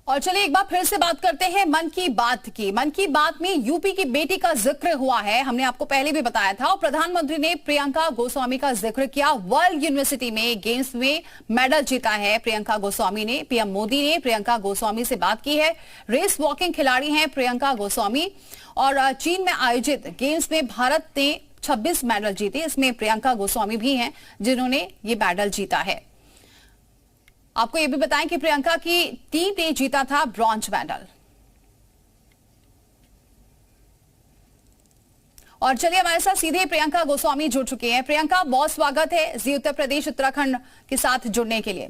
और चलिए एक बार फिर से बात करते हैं मन की बात की। मन की बात में यूपी की बेटी का जिक्र हुआ है, हमने आपको पहले भी बताया था। और प्रधानमंत्री ने प्रियंका गोस्वामी का जिक्र किया। वर्ल्ड यूनिवर्सिटी में गेम्स में मेडल जीता है प्रियंका गोस्वामी ने। पीएम मोदी ने प्रियंका गोस्वामी से बात की है। रेस वॉकिंग खिलाड़ी हैं प्रियंका गोस्वामी और चीन में आयोजित गेम्स में भारत ने 26 मेडल जीते। इसमें प्रियंका गोस्वामी भी हैं जिन्होंने ये मेडल जीता है। आपको यह भी बताएं कि प्रियंका की टीम ने जीता था ब्रॉन्ज मेडल। और चलिए हमारे साथ सीधे प्रियंका गोस्वामी जुड़ चुके हैं। प्रियंका, बहुत स्वागत है जी उत्तर प्रदेश उत्तराखंड के साथ जुड़ने के लिए।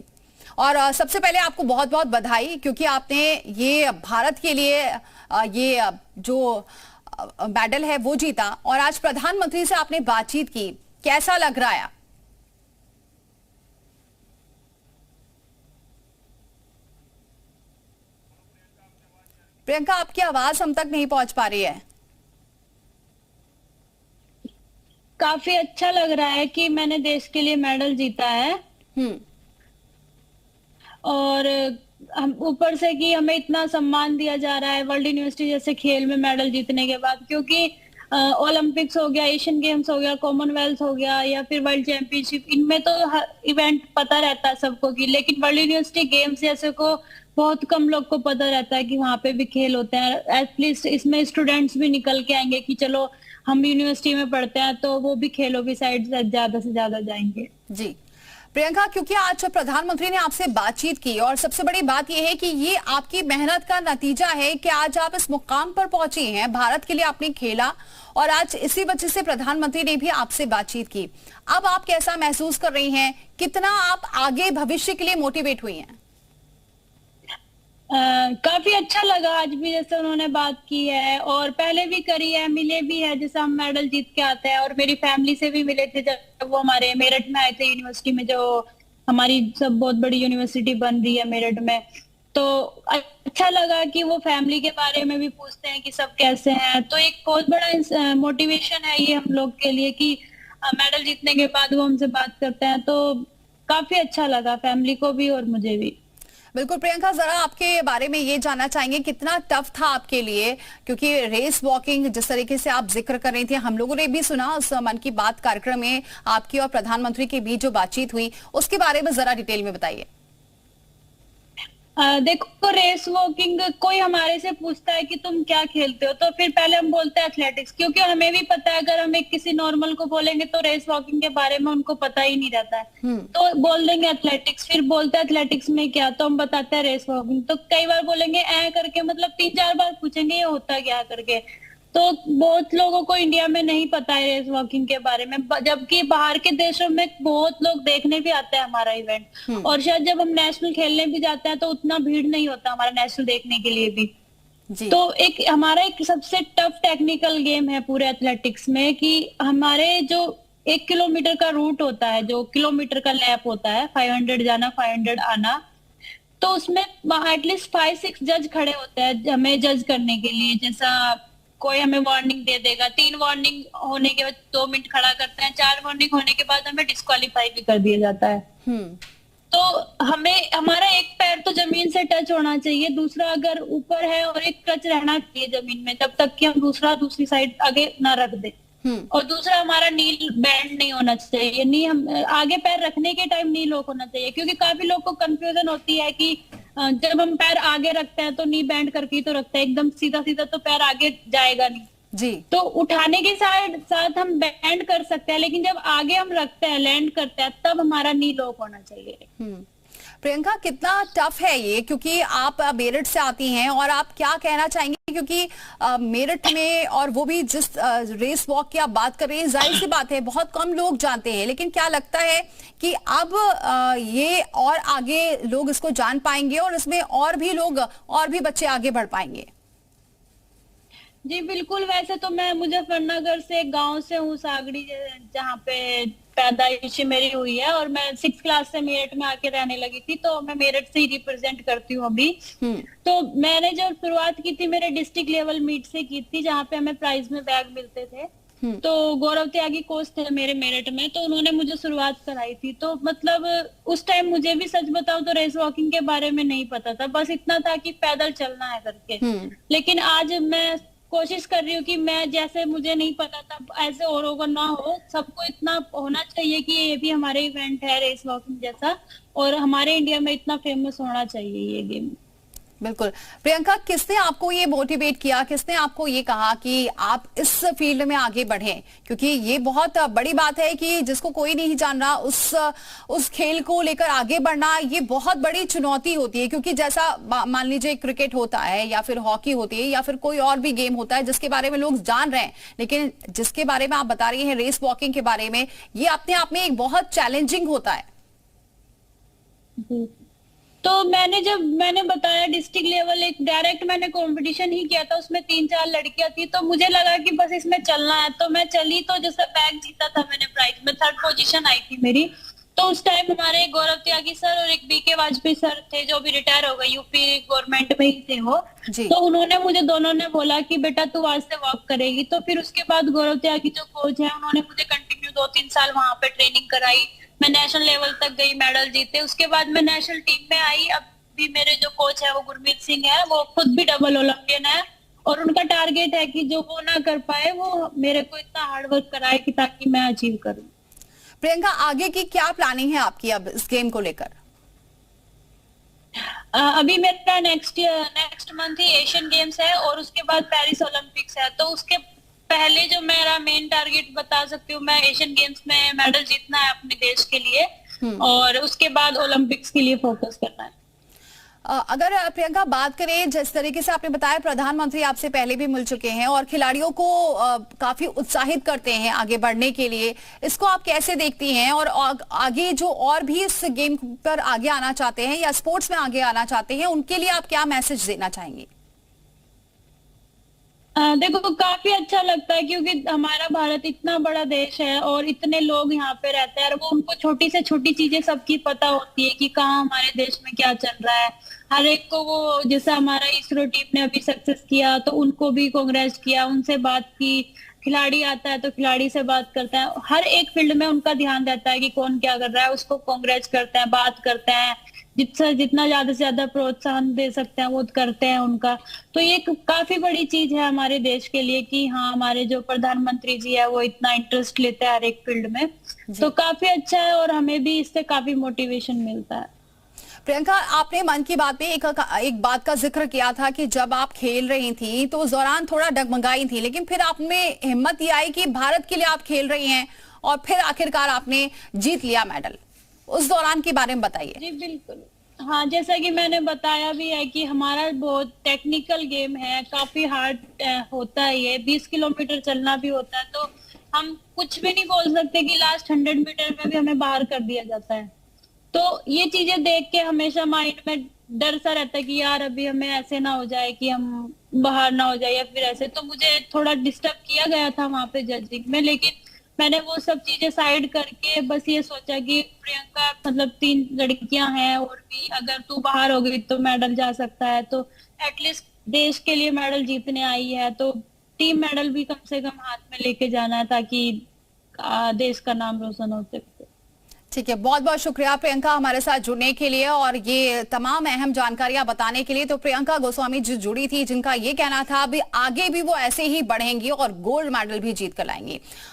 और सबसे पहले आपको बहुत बहुत बधाई, क्योंकि आपने ये भारत के लिए ये जो मेडल है वो जीता और आज प्रधानमंत्री से आपने बातचीत की। कैसा लग रहा है? प्रियंका, आपकी आवाज हम तक नहीं पहुंच पा रही है। काफी अच्छा लग रहा है कि मैंने देश के लिए मेडल जीता है। और हम ऊपर से कि हमें इतना सम्मान दिया जा रहा है वर्ल्ड यूनिवर्सिटी जैसे खेल में मेडल जीतने के बाद, क्योंकि ओलंपिक्स हो गया, एशियन गेम्स हो गया, कॉमनवेल्थ हो गया या फिर वर्ल्ड चैंपियनशिप, इनमें तो हर इवेंट पता रहता है सबको की, लेकिन वर्ल्ड यूनिवर्सिटी गेम्स जैसे को बहुत कम लोग को पता रहता है कि वहां पे भी खेल होते हैं। एटलीस्ट इसमें स्टूडेंट्स भी निकल के आएंगे कि चलो हम यूनिवर्सिटी में पढ़ते हैं, तो वो भी खेलों की साइड ज्यादा से ज्यादा जाएंगे। जी प्रियंका, क्योंकि आज प्रधानमंत्री ने आपसे बातचीत की और सबसे बड़ी बात यह है कि ये आपकी मेहनत का नतीजा है कि आज आप इस मुकाम पर पहुंचे हैं। भारत के लिए आपने खेला और आज इसी वजह से प्रधानमंत्री ने भी आपसे बातचीत की। अब आप कैसा महसूस कर रही हैं? कितना आप आगे भविष्य के लिए मोटिवेट हुई हैं? काफी अच्छा लगा आज भी जैसे उन्होंने बात की है, और पहले भी करी है, मिले भी है, जैसे हम मेडल जीत के आते हैं। और मेरी फैमिली से भी मिले थे जब वो हमारे मेरठ में आए थे यूनिवर्सिटी में, जो हमारी सब बहुत बड़ी यूनिवर्सिटी बन रही है मेरठ में। तो अच्छा लगा कि वो फैमिली के बारे में भी पूछते हैं कि सब कैसे हैं। तो एक बहुत बड़ा मोटिवेशन है ये हम लोग के लिए कि मेडल जीतने के बाद वो हमसे बात करते हैं। तो काफी अच्छा लगा फैमिली को भी और मुझे भी। बिल्कुल प्रियंका, जरा आपके बारे में ये जानना चाहेंगे कितना टफ था आपके लिए, क्योंकि रेस वॉकिंग जिस तरीके से आप जिक्र कर रही थी, हम लोगों ने भी सुना उस मन की बात कार्यक्रम में आपकी और प्रधानमंत्री के बीच जो बातचीत हुई, उसके बारे में जरा डिटेल में बताइए। देखो, रेस वॉकिंग कोई हमारे से पूछता है कि तुम क्या खेलते हो, तो फिर पहले हम बोलते हैं एथलेटिक्स, क्योंकि हमें भी पता है अगर हम एक किसी नॉर्मल को बोलेंगे तो रेस वॉकिंग के बारे में उनको पता ही नहीं रहता है, तो बोल देंगे एथलेटिक्स। फिर बोलते हैं एथलेटिक्स में क्या, तो हम बताते हैं रेस वॉकिंग। तो कई बार बोलेंगे ऐ करके, मतलब 3-4 बार पूछेंगे ये होता क्या करके। तो बहुत लोगों को इंडिया में नहीं पता है रेस वॉकिंग के बारे में, जबकि बाहर के देशों में बहुत लोग देखने भी आते हैं हमारा इवेंट। और शायद जब हम नेशनल खेलने भी जाते हैं तो उतना भीड़ नहीं होता हमारा नेशनल देखने के लिए भी जी। तो एक हमारा एक सबसे टफ टेक्निकल गेम है पूरे एथलेटिक्स में, कि हमारे जो 1 किलोमीटर का रूट होता है, जो किलोमीटर का लैप होता है, 500 जाना 500 आना, तो उसमें एटलीस्ट 5-6 जज खड़े होते हैं हमें जज करने के लिए। जैसा कोई हमें वार्निंग दे देगा, 3 वार्निंग होने के बाद 2 मिनट खड़ा करते हैं, 4 वार्निंग होने के बाद हमें डिस्क्वालीफाई भी कर दिया जाता है। तो हमें हमारा एक पैर तो जमीन से टच होना चाहिए, दूसरा अगर ऊपर है, और एक टच रहना चाहिए जमीन में तब तक कि हम दूसरी साइड आगे ना रख दे। और दूसरा हमारा नी बैंड नहीं होना चाहिए, नी हम आगे पैर रखने के टाइम नी लॉक होना चाहिए, क्योंकि काफी लोग को कंफ्यूजन होती है कि जब हम पैर आगे रखते हैं तो नी बैंड करके तो रखते हैं, एकदम सीधा सीधा तो पैर आगे जाएगा नहीं जी। तो उठाने के साथ हम बैंड कर सकते हैं, लेकिन जब आगे हम रखते हैं, लैंड करते हैं, तब हमारा नी लॉक होना चाहिए। प्रियंका, कितना टफ है ये, क्योंकि आप मेरठ से आती हैं और आप क्या कहना चाहेंगे, क्योंकि मेरठ में और वो भी जिस रेस वॉक की आप बात कर रही हैं, जाहिर सी बात है बहुत कम लोग जानते हैं, लेकिन क्या लगता है कि अब ये और आगे लोग इसको जान पाएंगे और इसमें और भी लोग और भी बच्चे आगे बढ़ पाएंगे? जी बिल्कुल। वैसे तो मैं मुजफ्फरनगर से एक गांव से हूँ, सागड़ी, जहाँ पे पैदाइश मेरी हुई है, और मैं 6th क्लास से मेरठ में आके रहने लगी थी, तो मैं मेरठ से ही रिप्रेजेंट करती हूँ अभी। तो मैंने जब शुरुआत की थी मेरे डिस्ट्रिक्ट लेवल मीट से की थी, जहाँ पे हमें प्राइज में बैग मिलते थे। तो गौरव त्यागी कोच थे मेरे मेरिट में, तो उन्होंने मुझे शुरुआत कराई थी। तो मतलब उस टाइम मुझे भी सच बताऊं तो रेस वॉकिंग के बारे में नहीं पता था, बस इतना था कि पैदल चलना है करके। लेकिन आज मैं कोशिश कर रही हूँ कि मैं जैसे मुझे नहीं पता था ऐसे और ना हो, सबको इतना होना चाहिए कि ये भी हमारे इवेंट है रेस वॉकिंग जैसा, और हमारे इंडिया में इतना फेमस होना चाहिए ये गेम। बिल्कुल। प्रियंका, किसने आपको ये मोटिवेट किया, किसने आपको ये कहा कि आप इस फील्ड में आगे बढ़ें? क्योंकि ये बहुत बड़ी बात है कि जिसको कोई नहीं जान रहा उस खेल को लेकर आगे बढ़ना ये बहुत बड़ी चुनौती होती है। क्योंकि जैसा मान लीजिए क्रिकेट होता है या फिर हॉकी होती है या फिर कोई और भी गेम होता है जिसके बारे में लोग जान रहे हैं, लेकिन जिसके बारे में आप बता रही हैं रेस वॉकिंग के बारे में, ये अपने आप में एक बहुत चैलेंजिंग होता है। तो मैंने बताया डिस्ट्रिक्ट लेवल एक डायरेक्ट मैंने कंपटीशन ही किया था, उसमें 3-4 लड़कियां थी, तो मुझे लगा कि बस इसमें चलना है। तो मैं चली, तो जैसे बैग जीता था मैंने, प्राइज में 3rd पोजीशन आई थी मेरी। तो उस टाइम हमारे गौरव त्यागी सर और एक बीके वाजपेयी सर थे जो भी रिटायर हो गए, यूपी गवर्नमेंट में ही थे वो। तो उन्होंने मुझे दोनों ने बोला कि बेटा तू आज से वॉक करेगी। तो फिर उसके बाद गौरव त्यागी जो कोच है उन्होंने मुझे कंटिन्यू 2-3 साल वहां पे ट्रेनिंग कराई। मैं नेशनल लेवल तक गई, मेडल जीते। उसके बाद मैं नेशनल टीम में आई। अब भी मेरे जो कोच है वो गुरमीत सिंह है, वो खुद भी डबल ओलंपियन है, और उनका टारगेट है कि जो वो ना कर पाए वो मेरे को इतना हार्ड वर्क कराए कि ताकि मैं अचीव करूं। प्रियंका, आगे की क्या प्लानिंग है आपकी अब इस गेम को लेकर? अभी मेरा नेक्स्ट मंथ ही एशियन गेम्स है और उसके बाद पेरिस ओलंपिक्स है। तो उसके पहले जो मेरा मेन टारगेट बता सकती हूँ मैं, एशियन गेम्स में मेडल जीतना है अपने देश के लिए, और उसके बाद ओलंपिक्स के लिए फोकस करना है। अगर प्रियंका बात करें, जिस तरीके से आपने बताया प्रधानमंत्री आपसे पहले भी मिल चुके हैं और खिलाड़ियों को काफी उत्साहित करते हैं आगे बढ़ने के लिए, इसको आप कैसे देखती हैं? और आगे जो और भी इस गेम पर आगे आना चाहते हैं या स्पोर्ट्स में आगे आना चाहते हैं, उनके लिए आप क्या मैसेज देना चाहेंगे? देखो काफी अच्छा लगता है क्योंकि हमारा भारत इतना बड़ा देश है और इतने लोग यहाँ पे रहते हैं, और वो उनको छोटी से छोटी चीजें सबकी पता होती है कि कहाँ हमारे देश में क्या चल रहा है। हर एक को वो, जैसे हमारा इसरो टीम ने अभी सक्सेस किया तो उनको भी कांग्रेस किया, उनसे बात की। खिलाड़ी आता है तो खिलाड़ी से बात करता है, हर एक फील्ड में उनका ध्यान रहता है कि कौन क्या कर रहा है, उसको कांग्रेस करते हैं, बात करते हैं, जितना ज्यादा से ज्यादा प्रोत्साहन दे सकते हैं वो करते हैं उनका। तो ये काफी बड़ी चीज है हमारे देश के लिए कि हाँ हमारे जो प्रधानमंत्री जी है वो इतना इंटरेस्ट लेते हैं हर एक फील्ड में। तो काफी अच्छा है और हमें भी इससे काफी मोटिवेशन मिलता है। प्रियंका, आपने मन की बात में एक बात का जिक्र किया था कि जब आप खेल रही थी तो उस दौरान थोड़ा डगमगाई थी, लेकिन फिर आप में हिम्मत ये आई कि भारत के लिए आप खेल रही हैं और फिर आखिरकार आपने जीत लिया मेडल। उस दौरान के बारे में बताइए। जी बिल्कुल, हाँ जैसा कि मैंने बताया भी है कि हमारा बहुत टेक्निकल गेम है, काफी हार्ड होता है ये, 20 किलोमीटर चलना भी होता है। तो हम कुछ भी नहीं बोल सकते कि लास्ट 100 मीटर में भी हमें बाहर कर दिया जाता है। तो ये चीजें देख के हमेशा माइंड में डर सा रहता है कि यार अभी हमें ऐसे ना हो जाए कि हम बाहर ना हो जाए या फिर ऐसे। तो मुझे थोड़ा डिस्टर्ब किया गया था वहां पे जजिंग में, लेकिन मैंने वो सब चीजें साइड करके बस ये सोचा कि प्रियंका मतलब 3 लड़कियां हैं और भी, अगर तू बाहर हो गई तो मेडल जा सकता है, तो एटलीस्ट देश के लिए मेडल जीतने आई है तो टीम मेडल भी कम से कम हाथ में लेके जाना है ताकि देश का नाम रोशन हो सके। ठीक है, बहुत बहुत शुक्रिया प्रियंका हमारे साथ जुड़ने के लिए और ये तमाम अहम जानकारियां बताने के लिए। तो प्रियंका गोस्वामी जी जुड़ी थी जिनका ये कहना था अभी आगे भी वो ऐसे ही बढ़ेंगी और गोल्ड मेडल भी जीत कर लाएंगी।